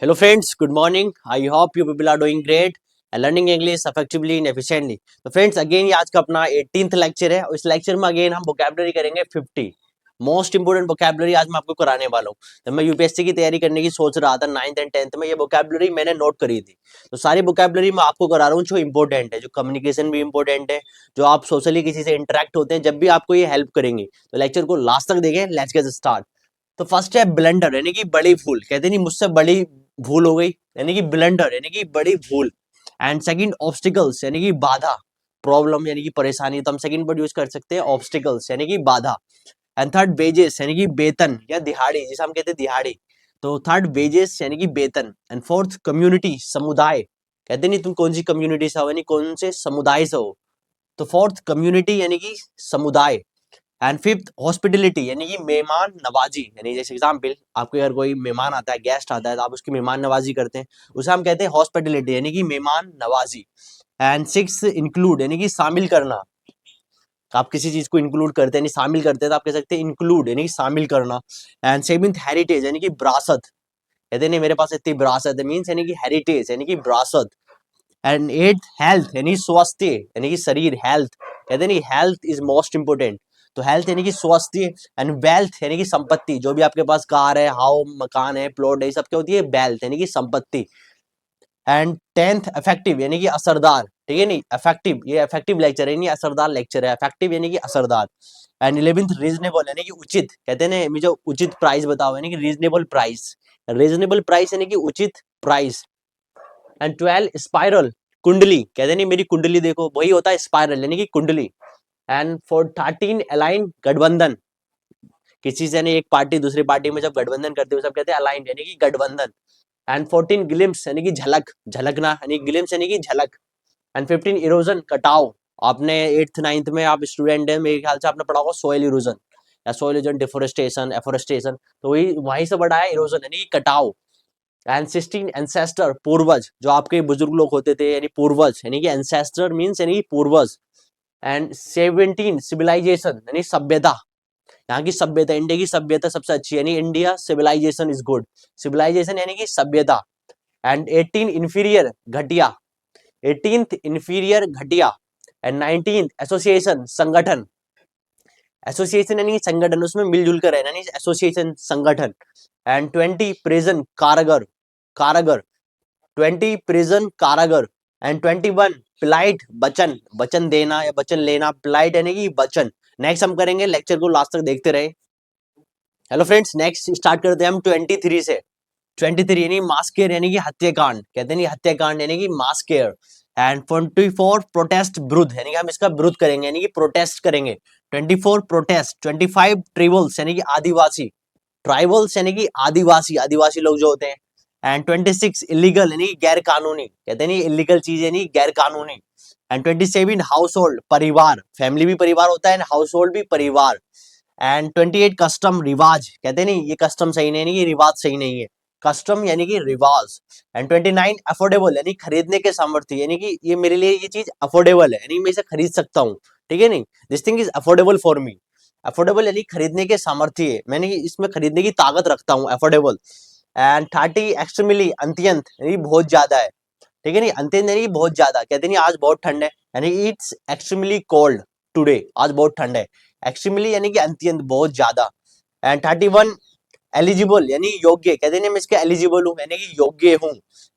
Hello friends, good morning. I hope you people are doing great and learning English effectively and efficiently. तो friends again ये आज का अपना 18th lecture है और इस लेक्चर में अगेन हम वोकैबुलरी करेंगे 50 मोस्ट इंपोर्टेंट वोकैबुलरी आज मैं आपको कराने वाला हूँ। जब मैं यूपीएससी की तैयारी करने की सोच रहा था 9th एंड 10th में, ये वोकैबुलरी मैंने नोट करी थी। तो सारी वोकैबुलरी मैं आपको करा रहा हूँ जो इंपॉर्टेंट है, जो कम्युनिकेशन भी इंपॉर्टेंट है, जो आप सोशली किसी से इंटरेक्ट होते हैं जब भी आपको ये हेल्प करेंगी। तो लेक्चर को लास्ट तक देखें। Let's get start. तो फर्स्ट है ब्लंडर यानी कि बड़ी भूल। कहते नहीं मुझसे बड़ी भूल हो गई, यानी कि ब्लंडर यानी कि बड़ी भूल। एंड सेकंड ऑब्स्टिकल्स यानी कि बाधा, प्रॉब्लम यानी कि परेशानी। तो हम सेकंड वर्ड यूज कर सकते हैं ऑब्स्टिकल्स यानी कि बाधा। एंड थर्ड वेजेस यानी कि वेतन या दिहाड़ी, जिसे हम कहते हैं दिहाड़ी। तो थर्ड वेजेस यानी कि वेतन। एंड फोर्थ कम्युनिटी, समुदाय। कहते नहीं तुम कौन सी कम्युनिटी से हो, यानी कौन से समुदाय से हो। तो फोर्थ कम्युनिटी यानी कि समुदाय। एंड फिफ्थ हॉस्पिटलिटी यानी कि मेहमान नवाजी, यानी जैसे एग्जाम्पल आपके घर कोई मेहमान आता है, गेस्ट आता है, तो आप उसकी मेहमान नवाजी करते हैं, उसे हम कहते हैं हॉस्पिटलिटी यानी कि मेहमान नवाजी। एंड सिक्स इंक्लूड यानी कि शामिल करना। आप किसी चीज को इंक्लूड करते हैं, यानी शामिल करते हैं, तो आप कह सकते हैं इंक्लूड यानी कि शामिल करना। एंड सेवेंथ हेरिटेज यानी कि विरासत। कहते नहीं मेरे पास इतनी विरासत है, मीन्स यानी कि हेरिटेज यानी कि विरासत। एंड एट हेल्थ यानी स्वास्थ्य यानी कि शरीर, हेल्थ। कहते नहीं हेल्थ इज मोस्ट इंपोर्टेंट। तो हेल्थ यानी कि स्वास्थ्य। एंड वेल्थ यानी कि संपत्ति, जो भी आपके पास कार है, हाउ मकान है, प्लॉट है, सब क्या होती है, वेल्थ यानी कि संपत्ति। एंड टेंथ इफेक्टिव यानी कि असरदार। ठीक है नहीं, इफेक्टिव, ये इफेक्टिव लेक्चर है, नहीं असरदार लेक्चर है, इफेक्टिव यानी कि असरदार। एंड 11th रीजनेबल यानी कि उचित। कहते हैं मुझे उचित प्राइस बताओ, यानी कि रीजनेबल प्राइस। रीजनेबल प्राइस यानी कि उचित प्राइस। एंड 12 स्पाइरल, कुंडली। कहते नहीं मेरी कुंडली देखो, वही होता है स्पाइरल यानी कि कुंडली। एंड फॉर 13 अलाइन, गठबंधन। किसी से नहीं, एक पार्टी दूसरी पार्टी में जब गठबंधन करते हो सब कहते हैं अलाइन यानी कि गठबंधन। एंड 14 ग्लिम्स यानी कि झलक, झलकना, यानी ग्लिम्स यानी कि झलक। एंड 15 इरोजन, कटाव। आपने 8th 9th में आप स्टूडेंट है, मेरे ख्याल से आपने पढ़ा होगा सोइल इरोजन या सोइल इरोजन, डिफोरेस्टेशन, एफोरेस्टेशन। तो वही वहीं से बड़ा है इरोजन यानी कि कटाव। एंड 16 एंसेस्टर, पूर्वज, जो आपके बुजुर्ग लोग होते थे, यानी पूर्वज यानी कि एंसेस्टर मीन्स यानी कि पूर्वज। एंड 17 सिविलाइजेशन यानी सभ्यता। यहाँ की सभ्यता, इंडिया की सभ्यता सबसे अच्छी, यानी India civilization is good. Civilization यानी कि सभ्यता। एंड 18 इंफीरियर, घटिया। 18th इंफीरियर, घटिया। एंड 19th एसोसिएशन, संगठन। एसोसिएशन यानी संगठन, उसमें मिलजुल कर रहना, यानी एसोसिएशन संगठन। एंड 20 प्रिजन, कारागर, कारागर। 20 प्रिजन, कारागर। एंड 21 प्लाइट, वचन, वचन देना या वचन लेना, प्लाइट यानी कि वचन। नेक्स्ट हम करेंगे, लेक्चर को लास्ट तक देखते रहे। हेलो फ्रेंड्स, नेक्स्ट स्टार्ट करते हैं हम 23 से। 23 यानी मास्केर यानी कि हत्याकांड। कहते हैं हत्याकांड यानी कि मास्केर। एंड 24 प्रोटेस्ट विरुद्ध, यानी कि हम इसका विरुद्ध करेंगे, यानी कि प्रोटेस्ट करेंगे। 24 प्रोटेस्ट। 25 ट्रिबल्स यानी कि आदिवासी, ट्राइबल्स यानी कि आदिवासी, आदिवासी लोग जो होते हैं। एंड 26 इलीगल यानी कि गैर कानूनी। कहते हैं इलीगल चीज यानी गैर कानूनी। एंड 27 हाउस होल्ड, परिवार, फैमिली भी परिवार होता है, हाउस होल्ड भी परिवार। एंड 28 कस्टम, रिवाज। कहते नहीं ये कस्टम सही नहीं, ये रिवाज सही नहीं है, कस्टम यानी कि रिवाज। एंड 29 अफोर्डेबल यानी खरीदने के सामर्थ्य, यानी कि ये मेरे लिए ये चीज अफोर्डेबल है, यानी मैं इसे खरीद सकता हूँ। ठीक है नहीं, this thing is affordable for me. Affordable यानी खरीदने के सामर्थ्य है, मैंने इसमें खरीदने की ताकत रखता हूँ, अफोर्डेबल। एंड 30 एक्सट्रीमली, अत्यंत यानी बहुत ज्यादा है। ठीक है नहीं, अत्यंत यानी बहुत ज्यादा। कहते नहीं आज बहुत ठंड है, यानी इट्स एक्सट्रीमली कोल्ड टुडे, आज बहुत ठंड है। एक्सट्रीमली यानी कि अत्यंत, बहुत ज्यादा। एंड 31 एलिजिबल यानी योग्य। कहते हैं मैं इसके एलिजिबल हूँ, यानी कि योग्य हूँ।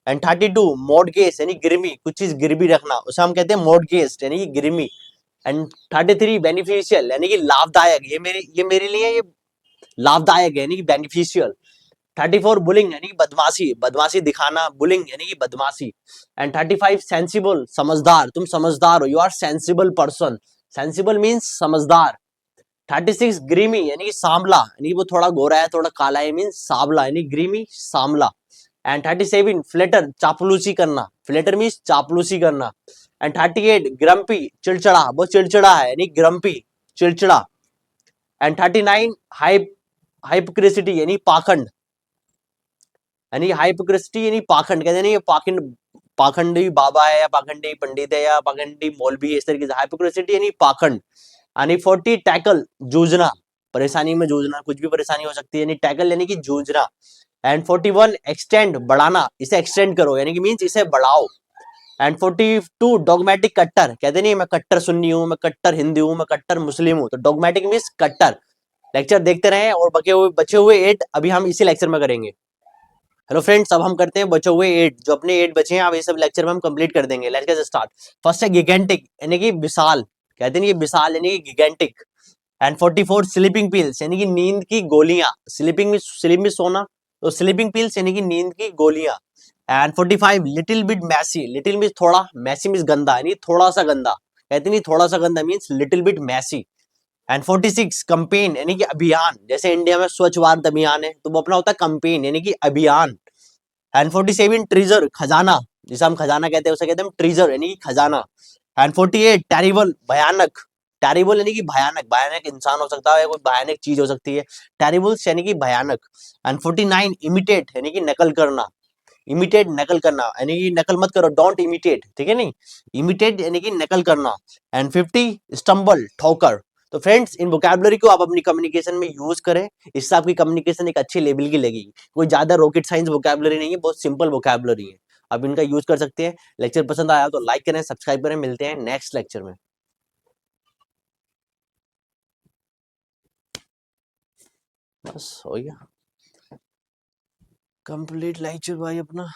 एंड 32 मॉडगेज यानी गिरवी, कुछ चीज गिरवी रखना, उसे हम कहते हैं मॉडगेज यानी कि गिरवी। एंड 33 बेनिफिशियल यानी कि लाभदायक, ये मेरे लिए ये लाभदायक है, यानी कि बेनिफिशियल। 34 बुलिंग यानी कि बदमाशी, बदमाशी दिखाना, बुलिंग यानी कि बदमाशी। एंड 35 सेंसिबल, समझदार, तुम समझदार हो, you are sensible person. Sensible means समझदार। 36 ग्रीमी यानी कि सांवला, यानी वो थोड़ा गोरा है थोड़ा काला है, मीन सांवला यानी ग्रीमी, सांवला। एंड 37 फ्लेटर, चापलूसी करना, फ्लेटर मीन्स चापलूसी करना। एंड 38 ग्रम्पी, चिड़चिड़ा, वो चिड़चिड़ा है यानी ग्रम्पी, चिड़चिड़ा। एंड 39 हाइप, हाइपोक्रेसिटी यानी पाखंड, यानी हाइपोक्रेसिटी यानी पाखंड। कहते नहीं ये पाखंड, पाखंडी बाबा है या पाखंडी पंडित है या पाखंडी मौलवी है, इस तरीके से हाइपोक्रेसिटी यानी पाखंड। यानी 40 टैकल, जूझना, परेशानी में जूझना, कुछ भी परेशानी हो सकती है, यानी टैकल यानी कि जूझना। एंड 41 एक्सटेंड बढ़ाना, इसे एक्सटेंड करो यानी कि मीन्स इसे बढ़ाओ। एंड 42 डॉगमेटिक कट्टर, कहते नहीं मैं कट्टर सुन्नी हूं, मैं कट्टर हिंदू हूं, मैं कट्टर मुस्लिम हूं, तो डॉगमेटिक मीन्स कट्टर। लेक्चर देखते रहे और बचे हुए 8 अभी हम इसी लेक्चर में करेंगे। हेलो फ्रेंड्स, अब हम करते हैं बचे हुए 8, जो अपने 8 बचे हैं अब ये सब लेक्चर में हम कंप्लीट कर देंगे। Let's get start. फर्स्ट है गिगेंटिक यानी कि विशाल, कहते नहीं ये विशाल यानी कि गिगेंटिक। एंड 44 स्लीपिंग पिल्स यानी कि नींद की गोलियां, स्लीपिंग में स्लीप में सोना, तो स्लीपिंग पिल्स यानी कि नींद की गोलियां। And 45 little bit messy, little means थोड़ा, मैसी मीन्स गंदा यानी थोड़ा सा गंदा, कहते नहीं थोड़ा सा गंदा means little bit messy. And 46 campaign यानी कि अभियान, जैसे इंडिया में स्वच्छ भारत अभियान है तो वो अपना होता है कंपेन यानी कि अभियान। एंड 47 ट्रीजर खजाना, जिसे हम खजाना कहते हैं उसे कहते हैं ट्रीजर यानी कि खजाना। एंड 48 टेरिबल भयानक, टेरिबल यानी कि भयानक, भयानक इंसान हो सकता है, कोई भयानक चीज हो सकती है, टेरिबल्स यानी कि भयानक। एंड 49 इमिटेट यानी कि नकल करना, इमिटेट नकल करना यानी कि नकल मत करो, डोंट इमिटेट, ठीक है नहीं, इमिटेट यानी कि नकल करना। एंड 50 स्टम्बल ठोकर। तो फ्रेंड्स इन वोकैबुलरी को आप अपनी कम्युनिकेशन में यूज करें, इससे आपकी कम्युनिकेशन एक अच्छे लेवल की लगेगी। कोई ज्यादा रॉकेट साइंस वोकैबुलरी नहीं है, बहुत सिंपल वोकैबुलरी है, आप इनका यूज कर सकते हैं। लेक्चर पसंद आया तो लाइक करें, सब्सक्राइब करें, मिलते हैं नेक्स्ट लेक्चर में। बस हो गया कंप्लीट लेक्चर भाई अपना।